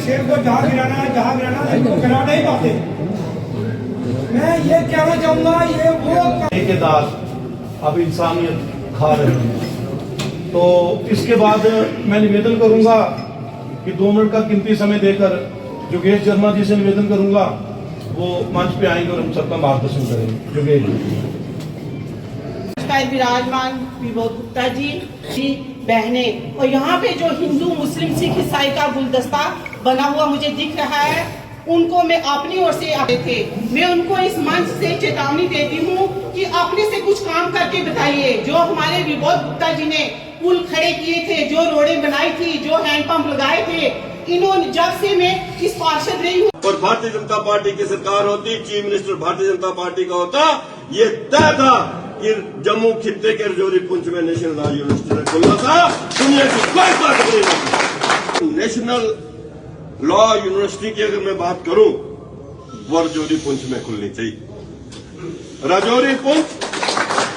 शेर को जहाँ गिराना इनको गिरा नहीं पाते। मैं ये कहना चाहूंगा, ये वो के दाग अब इंसानियत खा रहे हैं। तो इसके बाद मैं निवेदन करूंगा कि 2 मिनट का कीमती समय देकर योगेश शर्मा जी से निवेदन करूंगा वो मंच पे आएंगे और हम सबका मार्गदर्शन करेंगे। योगेश विराजमान विभोद गुप्ता जी बहने, और यहाँ पे जो हिंदू मुस्लिम सिख ईसाई का गुलदस्ता बना हुआ मुझे दिख रहा है, उनको मैं अपनी ओर से आए थे। मैं उनको इस मंच से चेतावनी देती हूँ कि अपने से कुछ काम करके बताइए। जो हमारे विभोद गुप्ता जी ने पुल खड़े किए थे, जो रोडें बनाई थी, जो हैंडपंप लगाए थे, इन्होंने जब से मैं इस पार्षद रही हूँ और भारतीय जनता पार्टी की सरकार होती, chief minister Bharatiya Janata party का होता, ये तय था कि जम्मू खित्ते के रजौरी पुंछ में नेशनल लॉ यूनिवर्सिटी ने खुलना था। दुनिया की कोई ताकत नहीं थी। नेशनल लॉ यूनिवर्सिटी की अगर मैं बात करूं, वो रजौरी पुंछ में खुलनी चाहिए। रजौरी पुंछ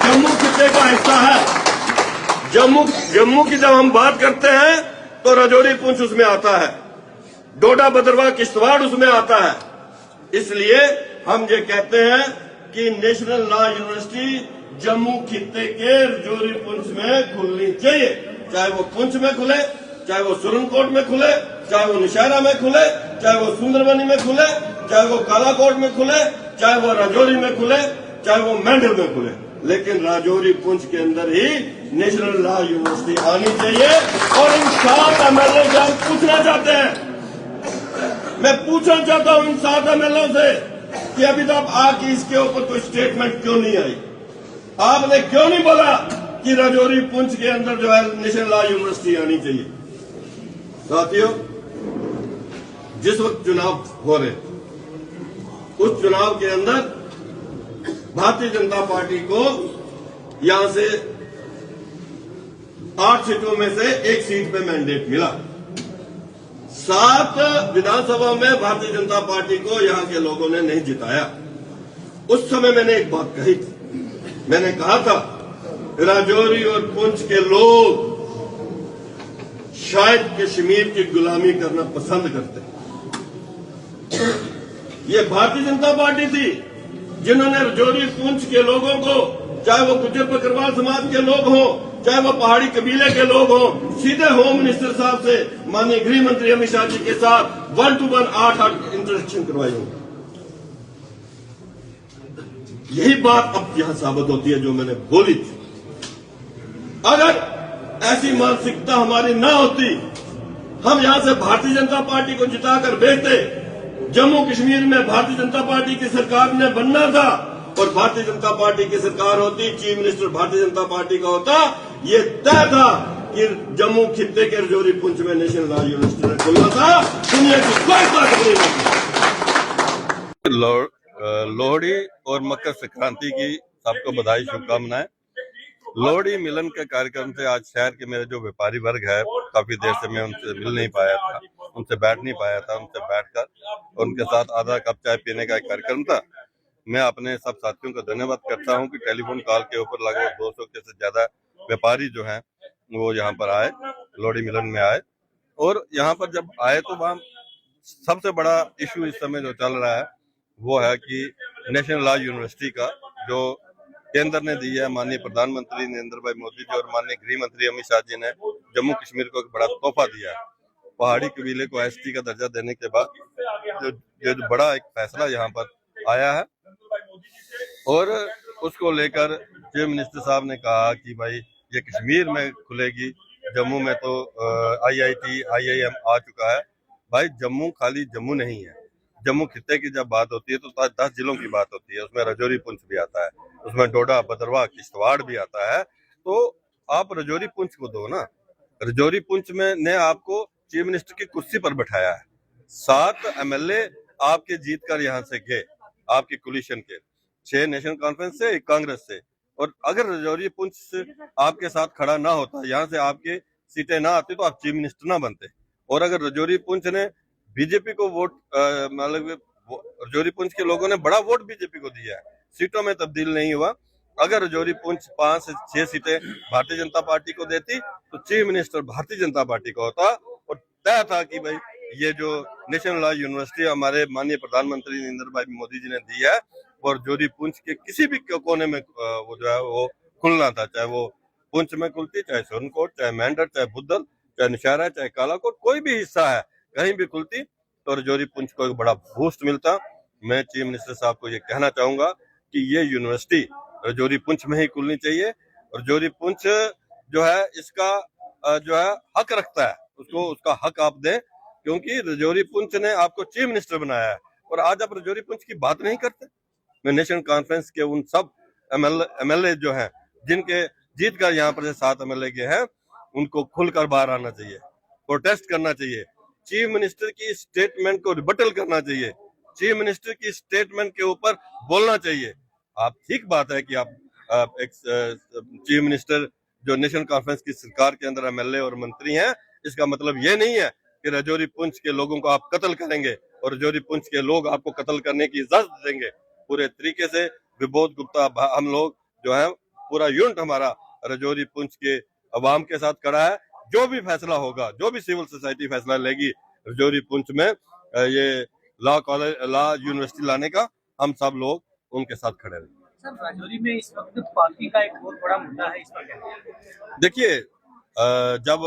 जम्मू खित्ते का हिस्सा है। जम्मू की जब हम बात करते हैं तो रजौरी पुंछ उसमें आता है, डोडा भद्रवाह किश्तवाड़ उसमें आता है। इसलिए हम ये कहते हैं कि नेशनल लॉ यूनिवर्सिटी जम्मू खित्ते के रजौरी पुंछ में खुलनी चाहिए। चाहे वो पुंछ में खुले, चाहे वो सुरनकोट में खुले, चाहे वो नौशहरा में खुले, चाहे वो सुंदरबनी में खुले, चाहे वो कालाकोट में खुले, चाहे वो राजौरी में खुले, चाहे वो मेंढर में खुले, लेकिन राजौरी पुंछ के अंदर ही नेशनल लॉ यूनिवर्सिटी आनी चाहिए। और इन 7 एमएलए से हम पूछना चाहते हैं, मैं पूछना चाहता हूं इन 7 एमएलए से कि अभी तक आके इसके ऊपर कोई स्टेटमेंट क्यों नहीं आई? आपने क्यों नहीं बोला कि राजौरी पुंछ के अंदर जो है नेशनल लॉ यूनिवर्सिटी आनी चाहिए? साथियों, जिस वक्त चुनाव हो रहे, उस चुनाव के अंदर भारतीय जनता पार्टी को यहां से 8 सीटों में से 1 सीट पे मैंडेट मिला। 7 विधानसभा में भारतीय जनता पार्टी को यहां के लोगों ने नहीं जिताया। उस समय मैंने एक बात कही थी, मैंने कहा था राजौरी और पुंछ के लोग शायद कश्मीर की गुलामी करना पसंद करते। ये भारतीय जनता पार्टी थी जिन्होंने राजौरी पुंछ के लोगों को, चाहे वो गुज्जर बकरवाल समाज के लोग हों, चाहे वो पहाड़ी कबीले के लोग हों, सीधे होम मिनिस्टर साहब से, माननीय गृह मंत्री अमित शाह जी के साथ 1-to-1 8 इंटरेक्शन करवाई होंगी। यही बात अब यहां साबित होती है जो मैंने बोली थी। अगर ऐसी मानसिकता हमारी ना होती, हम यहां से भारतीय जनता पार्टी को जिताकर भेजते। जम्मू कश्मीर में भारतीय जनता पार्टी की सरकार ने बनना था और भारतीय जनता पार्टी की सरकार होती, chief minister Bharatiya Janata party का होता, ये तय था कि जम्मू खित्ते के रजौरी पुंछ में नेशनल लॉ यूनिवर्सिटी ने खुलना था। दुनिया की कोई ताकत नहीं थी। लोहड़ी और मकर संक्रांति की सबको बधाई, शुभकामनाएं। लोहड़ी मिलन के कार्यक्रम से आज शहर के मेरे जो व्यापारी वर्ग है, काफी देर से मैं उनसे मिल नहीं पाया था, उनसे बैठ नहीं पाया था, उनसे बैठकर उनके साथ आधा कप चाय पीने का एक कार्यक्रम था। मैं अपने सब साथियों का धन्यवाद करता हूं कि टेलीफोन कॉल के ऊपर लगभग 200 के से ज्यादा व्यापारी जो हैं वो यहाँ पर आए, लोहड़ी मिलन में आए। और यहाँ पर जब आए तो वहाँ सबसे बड़ा इशू इस समय जो चल रहा है वो है कि नेशनल लॉ यूनिवर्सिटी का जो केंद्र ने दी है, माननीय प्रधानमंत्री नरेंद्र भाई मोदी जी और माननीय गृह मंत्री अमित शाह जी ने जम्मू कश्मीर को एक बड़ा तोहफा दिया है। पहाड़ी कबीले को एसटी का दर्जा देने के बाद जो बड़ा एक फैसला यहाँ पर आया है और उसको लेकर चीफ मिनिस्टर साहब ने कहा कि भाई ये कश्मीर में खुलेगी, जम्मू में तो IIT IIM आ चुका है। भाई जम्मू खाली जम्मू नहीं है, जम्मू खित्ते की जब बात होती है तो 10 जिलों की बात होती है, उसमें राजौरी पुंछ भी आता है, उसमें डोडा भद्रवाह किश्तवाड़ भी आता है। तो आप राजौरी पुंछ को दो ना। राजौरी पुंछ में ने आपको चीफ मिनिस्टर की कुर्सी पर बैठाया है, 7 MLA आपके जीत कर यहाँ से गए, आपकी कोलिशन के 6 नेशनल कॉन्फ्रेंस से, 1 कांग्रेस से। और अगर राजौरी पुंछ आपके साथ खड़ा ना होता, यहाँ से आपके सीटें ना आती तो आप चीफ मिनिस्टर ना बनते। और अगर राजौरी पुंछ ने बीजेपी को वोट, मतलब राजौरी पुंछ के लोगों ने बड़ा वोट बीजेपी को दिया है, सीटों में तब्दील नहीं हुआ। अगर राजौरी पुंछ 5 से 6 सीटें भारतीय जनता पार्टी को देती तो chief minister Bharatiya Janata party का होता और तय था कि भाई ये जो नेशनल लॉ यूनिवर्सिटी हमारे माननीय प्रधानमंत्री नरेंद्र भाई मोदी जी ने दी है, और जोरी पुंछ के किसी भी कोने में वो जो है वो खुलना था, चाहे वो पुंछ में खुलती, चाहे सोनकोट, चाहे मेंढर, चाहे बुद्धल, चाहे नौशहरा, चाहे कालाकोट, कोई भी हिस्सा है कहीं भी खुलती तो रजौरी पुंछ को एक बड़ा बूस्ट मिलता। मैं चीफ मिनिस्टर साहब को ये कहना चाहूंगा कि ये यूनिवर्सिटी रजौरी पुंछ में ही खुलनी चाहिए, और रजौरी पुंछ जो है इसका जो है हक रखता है, उसको उसका हक आप दें, क्योंकि रजौरी पुंछ ने आपको चीफ मिनिस्टर बनाया है और आज आप रजौरी पुंछ की बात नहीं करते। मैं नेशनल कॉन्फ्रेंस के उन सब एमएलए जो हैं जिनके जीत कर यहाँ पर 7 एमएलए के हैं, उनको खुलकर बाहर आना चाहिए, प्रोटेस्ट करना चाहिए, चीफ मिनिस्टर की स्टेटमेंट को रिबटल करना चाहिए, चीफ मिनिस्टर की स्टेटमेंट के ऊपर बोलना चाहिए। आप ठीक बात है कि आप एक चीफ मिनिस्टर जो नेशनल कॉन्फ्रेंस की सरकार के अंदर एमएलए और मंत्री हैं, इसका मतलब ये नहीं है कि रजौरी पुंछ के लोगों को आप कत्ल करेंगे और रजौरी पुंछ के लोग आपको कत्ल करने की इजाजत देंगे। पूरे तरीके से विबोध गुप्ता हम लोग जो है पूरा यूनिट हमारा रजौरी पुंछ के अवाम के साथ खड़ा है। जो भी फैसला होगा, जो भी सिविल सोसाइटी फैसला लेगी रजौरी पुंछ में ये लॉ कॉलेज, लॉ यूनिवर्सिटी लाने का, हम सब लोग उनके साथ खड़े रहेंगे। सर, राजौरी में इस वक्त पार्किंग का एक बहुत बड़ा मुद्दा है, इस पर क्या कहते हैं? देखिए, जब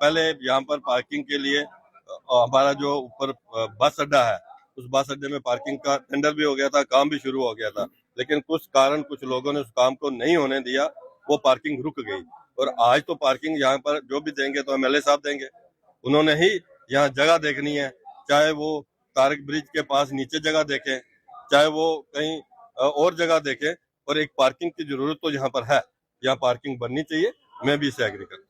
पहले यहाँ पर पार्किंग के लिए हमारा जो ऊपर बस अड्डा है, उस बस अड्डे में पार्किंग का टेंडर भी हो गया था, काम भी शुरू हो गया था, लेकिन कुछ कारण कुछ लोगों ने उस काम को नहीं होने दिया, वो पार्किंग रुक गई। और आज तो पार्किंग यहाँ पर जो भी देंगे तो एमएलए साहब देंगे, उन्होंने ही यहाँ जगह देखनी है, चाहे वो तारिक ब्रिज के पास नीचे जगह देखें, चाहे वो कहीं और जगह देखें, और एक पार्किंग की जरूरत तो यहाँ पर है, यहाँ पार्किंग बननी चाहिए। मैं भी इसे एग्री करता हूँ।